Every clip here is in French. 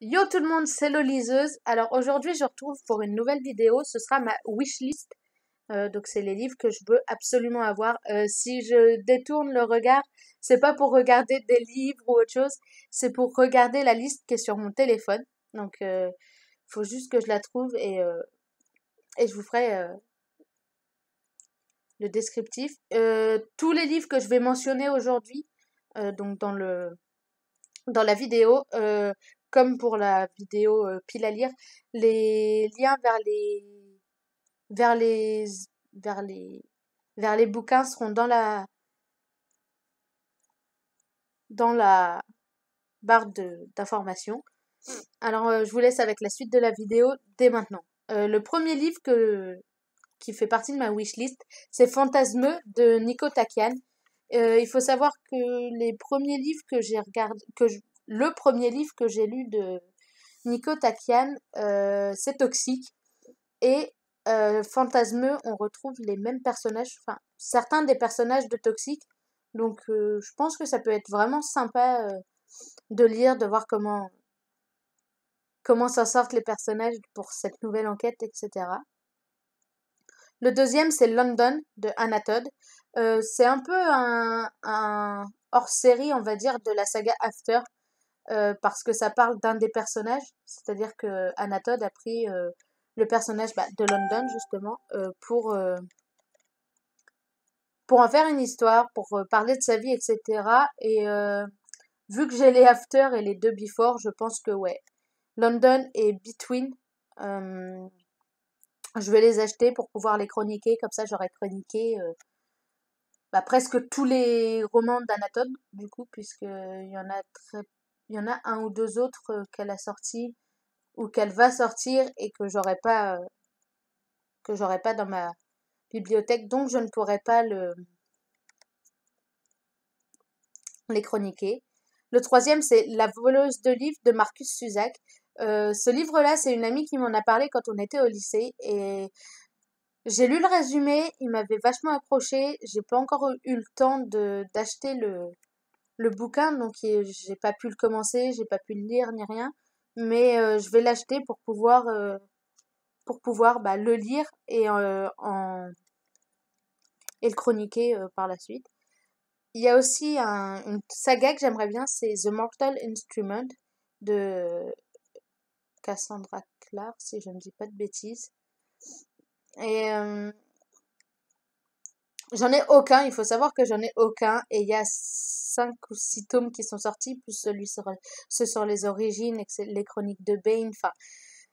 Yo tout le monde, c'est Loliseuse. Alors aujourd'hui, je retrouve pour une nouvelle vidéo. Ce sera ma wishlist. Donc c'est les livres que je veux absolument avoir. Si je détourne le regard, c'est pas pour regarder des livres ou autre chose, c'est pour regarder la liste qui est sur mon téléphone. Donc faut juste que je la trouve et je vous ferai le descriptif. Tous les livres que je vais mentionner aujourd'hui, donc dans la vidéo, comme pour la vidéo pile à lire, les liens vers les, vers les, vers les bouquins seront dans la barre d'informations. Alors, je vous laisse avec la suite de la vidéo dès maintenant. Le premier livre qui fait partie de ma wishlist, c'est Fantasmeux de Nico Takian. Il faut savoir que les premiers livres que j'ai regardé, le premier livre que j'ai lu de Nico Takian, c'est Toxique. Et Fantasmeux, on retrouve les mêmes personnages, enfin certains des personnages de Toxique. Donc je pense que ça peut être vraiment sympa de lire, de voir comment s'en sortent les personnages pour cette nouvelle enquête, etc. Le deuxième, c'est London de Anna Todd. C'est un peu un hors-série, on va dire, de la saga After, parce que ça parle d'un des personnages, c'est-à-dire que Anna Todd a pris le personnage de London, justement, pour en faire une histoire, pour parler de sa vie, etc. Et vu que j'ai les After et les deux Before, je pense que ouais, London et Between, euh, je vais les acheter pour pouvoir les chroniquer, comme ça j'aurai chroniqué presque tous les romans d'Anatole, du coup, puisqu'il y en a un ou deux autres qu'elle a sortis ou qu'elle va sortir et que j'aurai pas dans ma bibliothèque, donc je ne pourrai pas les chroniquer. Le troisième, c'est La voleuse de livres de Marcus Zusak. Ce livre-là, c'est une amie qui m'en a parlé quand on était au lycée et j'ai lu le résumé, il m'avait vachement accroché. J'ai pas encore eu le temps d'acheter le bouquin, donc j'ai pas pu le commencer, j'ai pas pu le lire ni rien, mais je vais l'acheter pour pouvoir le lire et le chroniquer par la suite. Il y a aussi une saga que j'aimerais bien, c'est The Mortal Instrument de Cassandra Clare, si je ne dis pas de bêtises. Et j'en ai aucun, il faut savoir que j'en ai aucun, et il y a 5 ou 6 tomes qui sont sortis, plus ceux sur les origines, et les chroniques de Bane, enfin,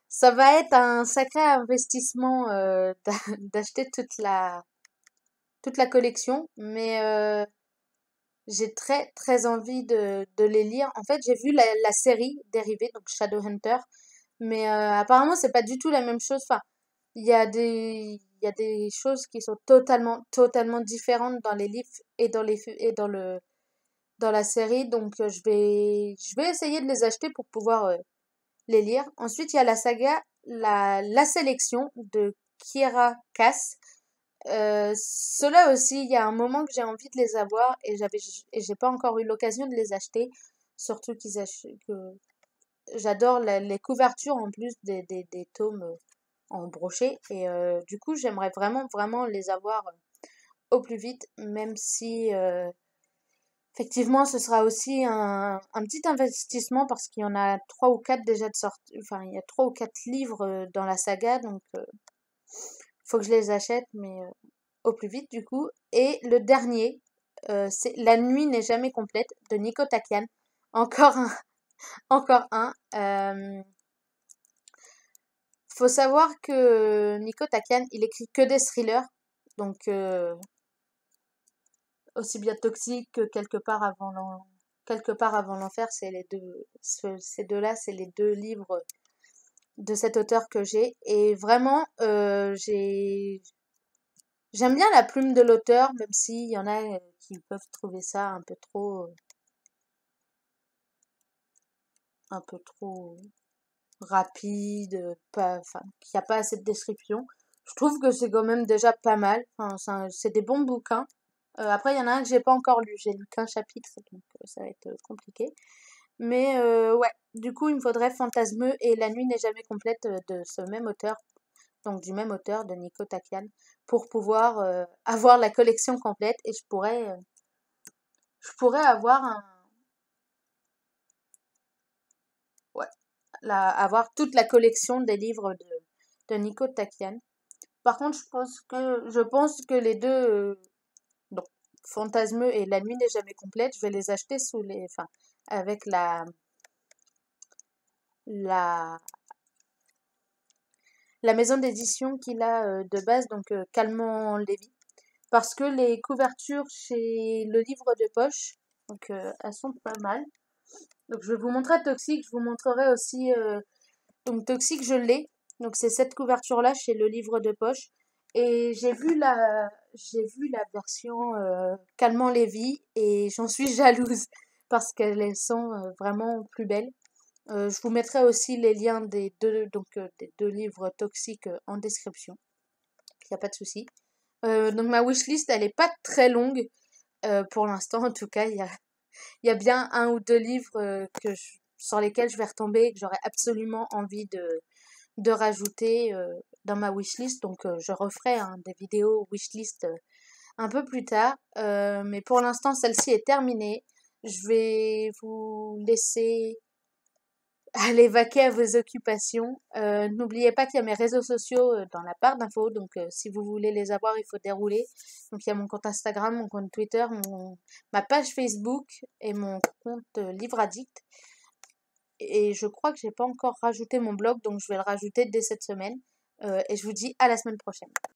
ça va être un sacré investissement d'acheter toute la collection, mais j'ai très très envie de les lire. En fait, j'ai vu la série dérivée, donc Shadowhunter, mais apparemment c'est pas du tout la même chose. Enfin, il y a des choses qui sont totalement différentes dans les livres et dans la série. Donc je vais essayer de les acheter pour pouvoir les lire. Ensuite, il y a la saga La Sélection de Kiera Cass. Ceux-là aussi, il y a un moment que j'ai envie de les avoir et j'ai pas encore eu l'occasion de les acheter. Surtout que j'adore les couvertures en plus des tomes en brochet et du coup j'aimerais vraiment les avoir au plus vite, même si effectivement ce sera aussi un petit investissement parce qu'il y en a 3 ou 4 déjà de sortie, enfin il y a 3 ou 4 livres dans la saga, donc faut que je les achète, mais au plus vite du coup. Et le dernier, c'est La nuit n'est jamais complète de Nico Takian. Encore un, encore un. Faut savoir que Nico Takian, il écrit que des thrillers, donc aussi bien Toxique que Quelque part avant l'enfer, c'est les deux, ces deux-là, c'est les deux livres de cet auteur que j'ai. Et vraiment, j'aime bien la plume de l'auteur, même s'il y en a qui peuvent trouver ça un peu trop rapide, pas, enfin, qu'il n'y a pas assez de description. Je trouve que c'est quand même déjà pas mal. Enfin, c'est des bons bouquins. Après, il y en a un que j'ai pas encore lu. J'ai lu qu'un chapitre, donc ça va être compliqué. Mais ouais, du coup, il me faudrait Fantasmeux et La nuit n'est jamais complète de ce même auteur, donc du même auteur, de Nico Takian, pour pouvoir avoir la collection complète et je pourrais avoir ouais, avoir toute la collection des livres de Nico Takian. Par contre, je pense que les deux, donc Fantasmeux et La nuit n'est jamais complète, je vais les acheter enfin, avec la, la maison d'édition qu'il a de base, donc Calmant Lévy, parce que les couvertures chez le livre de poche, donc elles sont pas mal. Donc je vais vous montrer Toxique, je vous montrerai aussi donc Toxique, je l'ai. Donc c'est cette couverture-là chez le livre de poche. Et j'ai vu la version Calmant Lévy et j'en suis jalouse parce qu'elles sont vraiment plus belles. Je vous mettrai aussi les liens des deux livres toxiques en description. Il n'y a pas de souci. Donc ma wishlist, elle est pas très longue pour l'instant. En tout cas, il y a bien un ou deux livres sur lesquels je vais retomber et que j'aurais absolument envie de rajouter dans ma wishlist. Donc je referai des vidéos wishlist un peu plus tard. Mais pour l'instant, celle-ci est terminée. Je vais vous laisser aller vaquer à vos occupations. N'oubliez pas qu'il y a mes réseaux sociaux dans la barre d'infos. Donc si vous voulez les avoir, il faut dérouler. Donc il y a mon compte Instagram, mon compte Twitter, ma page Facebook et mon compte Livre Addict. Et je crois que j'ai pas encore rajouté mon blog, donc je vais le rajouter dès cette semaine. Et je vous dis à la semaine prochaine.